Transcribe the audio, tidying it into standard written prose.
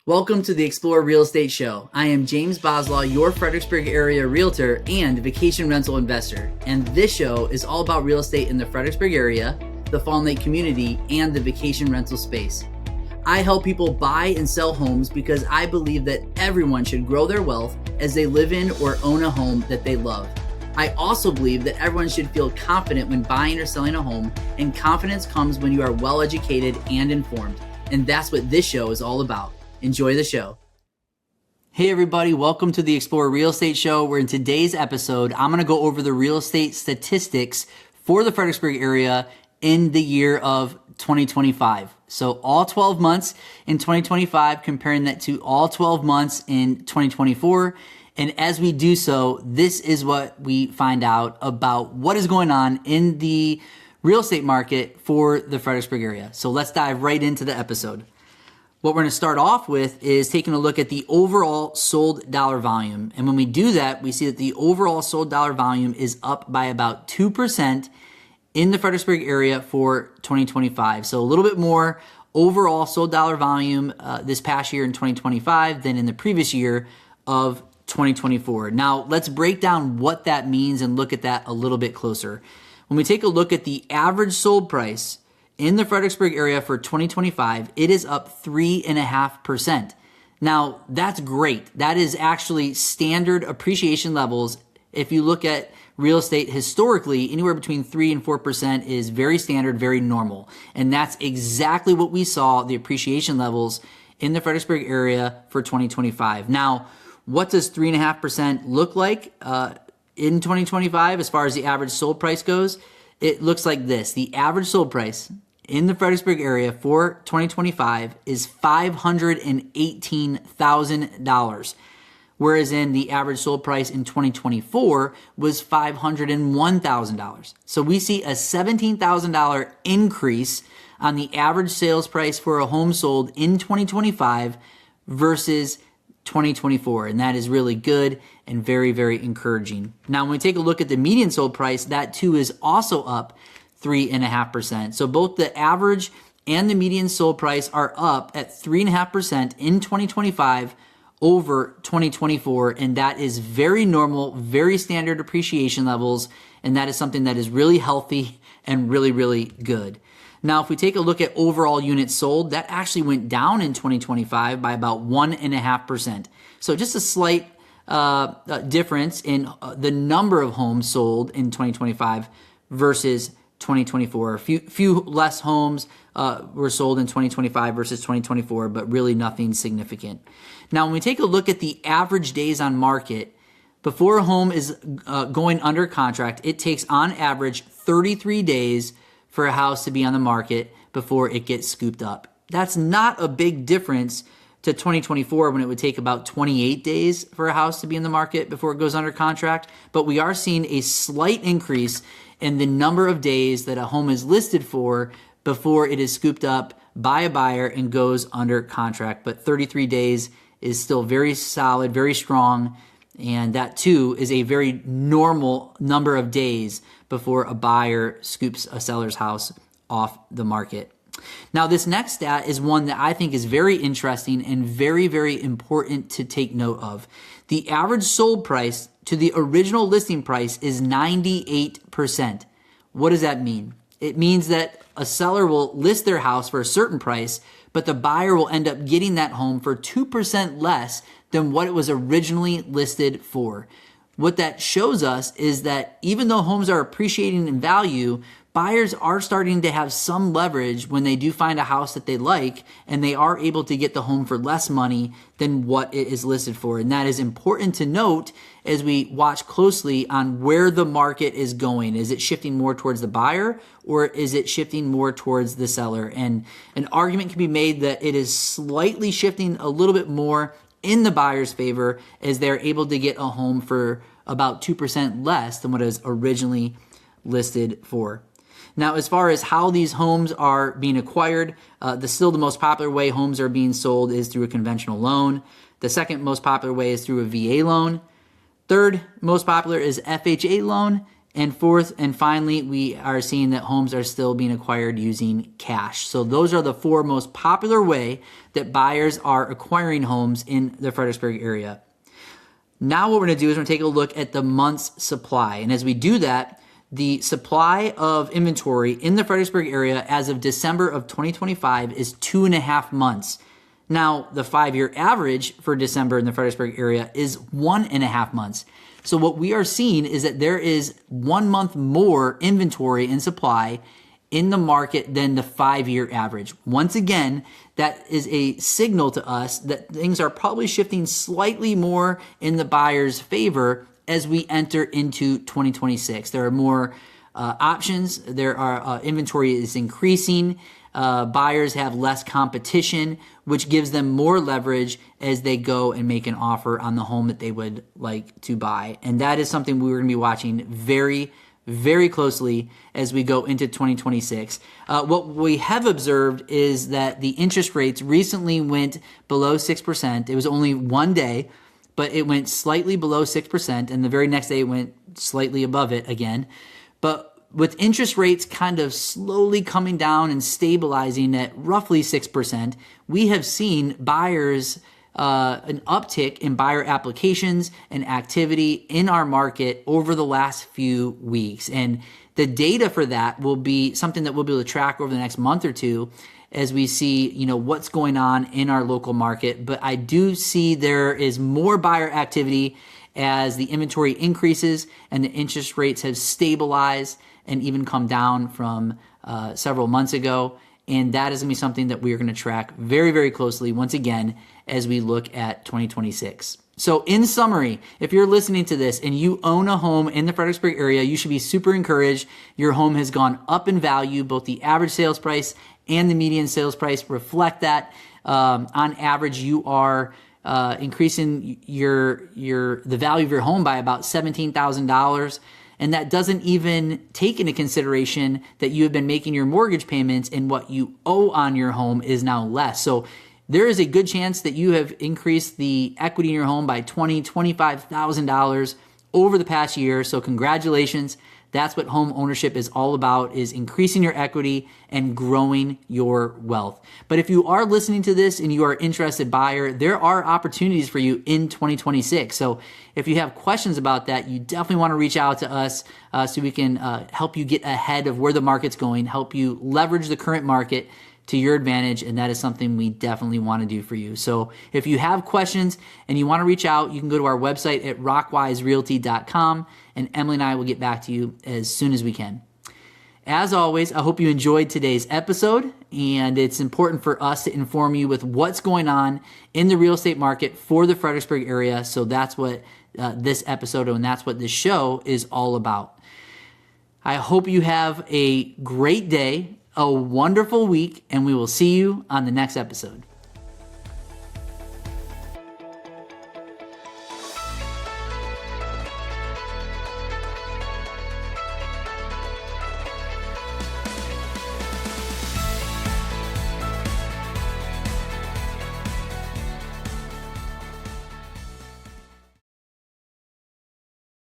Welcome to the Explore Real Estate Show. I am James Boslaw, your Fredericksburg area realtor and vacation rental investor. And this show is all about real estate in the Fredericksburg area, the Fawn Lake community, and the vacation rental space. I help people buy and sell homes because I believe that everyone should grow their wealth as they live in or own a home that they love. I also believe that everyone should feel confident when buying or selling a home, and confidence comes when you are well educated and informed. And that's what this show is all about. Enjoy the show. Hey everybody, welcome to the Explore Real Estate Show, where in today's episode, I'm going to go over the real estate statistics for the Fredericksburg area in the year of 2025. So all 12 months in 2025, comparing that to all 12 months in 2024. And as we do so, this is what we find out about what is going on in the real estate market for the Fredericksburg area. So let's dive right into the episode. What we're going to start off with is taking a look at the overall sold dollar volume. And when we do that, we see that the overall sold dollar volume is up by about 2% in the Fredericksburg area for 2025. So a little bit more overall sold dollar volume this past year in 2025 than in the previous year of 2024. Now, let's break down what that means and look at that a little bit closer. When we take a look at the average sold price in the Fredericksburg area for 2025, it is up 3.5%. Now, that's great. That is actually standard appreciation levels. If you look at real estate historically, anywhere between 3 and 4% is very standard, very normal. And that's exactly what we saw, the appreciation levels in the Fredericksburg area for 2025. Now, what does 3.5% look like in 2025 as far as the average sold price goes? It looks like this. The average sold price in the Fredericksburg area for 2025 is $518,000, whereas in the average sold price in 2024 was $501,000. So we see a $17,000 increase on the average sales price for a home sold in 2025 versus 2024, and that is really good and very, very encouraging. Now, when we take a look at the median sold price, that too is also up 3.5%. So both the average and the median sold price are up at 3.5% in 2025 over 2024, and that is very normal, very standard appreciation levels, and that is something that is really healthy and really, really good. Now, if we take a look at overall units sold, that actually went down in 2025 by about 1.5%. So just a slight difference in the number of homes sold in 2025 versus 2024. A few less homes were sold in 2025 versus 2024, but really nothing significant. Now, when we take a look at the average days on market, before a home is going under contract, it takes on average 33 days for a house to be on the market before it gets scooped up. That's not a big difference to 2024 when it would take about 28 days for a house to be in the market before it goes under contract, but we are seeing a slight increase in the number of days that a home is listed for before it is scooped up by a buyer and goes under contract. But 33 days is still very solid, very strong, and that too is a very normal number of days before a buyer scoops a seller's house off the market. Now, this next stat is one that I think is very interesting and very, very important to take note of. The average sold price to the original listing price is 98%. What does that mean? It means that a seller will list their house for a certain price, but the buyer will end up getting that home for 2% less than what it was originally listed for. What that shows us is that even though homes are appreciating in value, buyers are starting to have some leverage when they do find a house that they like, and they are able to get the home for less money than what it is listed for. And that is important to note as we watch closely on where the market is going. Is it shifting more towards the buyer, or is it shifting more towards the seller? And an argument can be made that it is slightly shifting a little bit more in the buyer's favor as they're able to get a home for about 2% less than what it was originally listed for. Now, as far as how these homes are being acquired, still the most popular way homes are being sold is through a conventional loan. The second most popular way is through a VA loan. Third most popular is FHA loan. And fourth and finally, we are seeing that homes are still being acquired using cash. So those are the four most popular way that buyers are acquiring homes in the Fredericksburg area. Now what we're going to do is we're going to take a look at the month's supply. And as we do that, the supply of inventory in the Fredericksburg area as of December of 2025 is 2.5 months. Now, the 5-year average for December in the Fredericksburg area is 1.5 months. So what we are seeing is that there is 1 month more inventory and supply in the market than the 5-year average. Once again, that is a signal to us that things are probably shifting slightly more in the buyer's favor as we enter into 2026. There are more options. There are inventory is increasing. Buyers have less competition, which gives them more leverage as they go and make an offer on the home that they would like to buy. And that is something we're going to be watching very, very closely as we go into 2026. What we have observed is that the interest rates recently went below 6%. It was only one day, but it went slightly below 6%, and the very next day it went slightly above it again. But with interest rates kind of slowly coming down and stabilizing at roughly 6%, we have seen buyers, an uptick in buyer applications and activity in our market over the last few weeks. And the data for that will be something that we'll be able to track over the next month or two as we see, what's going on in our local market. But I do see there is more buyer activity as the inventory increases and the interest rates have stabilized and even come down from several months ago. And that is going to be something that we are going to track very, very closely once again as we look at 2026. So in summary, if you're listening to this and you own a home in the Fredericksburg area, you should be super encouraged. Your home has gone up in value. Both the average sales price and the median sales price reflect that. On average, you are increasing the value of your home by about $17,000. And that doesn't even take into consideration that you have been making your mortgage payments and what you owe on your home is now less. So there is a good chance that you have increased the equity in your home by $20,000, $25,000 over the past year. So congratulations. That's what home ownership is all about, is increasing your equity and growing your wealth. But if you are listening to this and you are an interested buyer, there are opportunities for you in 2026. So if you have questions about that, you definitely want to reach out to us so we can help you get ahead of where the market's going, help you leverage the current market to your advantage, and that is something we definitely want to do for you. So if you have questions and you want to reach out, you can go to our website at rockwiserealty.com, and Emily and I will get back to you as soon as we can. As always, I hope you enjoyed today's episode, and it's important for us to inform you with what's going on in the real estate market for the Fredericksburg area. So that's what this episode and that's what this show is all about. I hope you have a great day, a wonderful week, and we will see you on the next episode.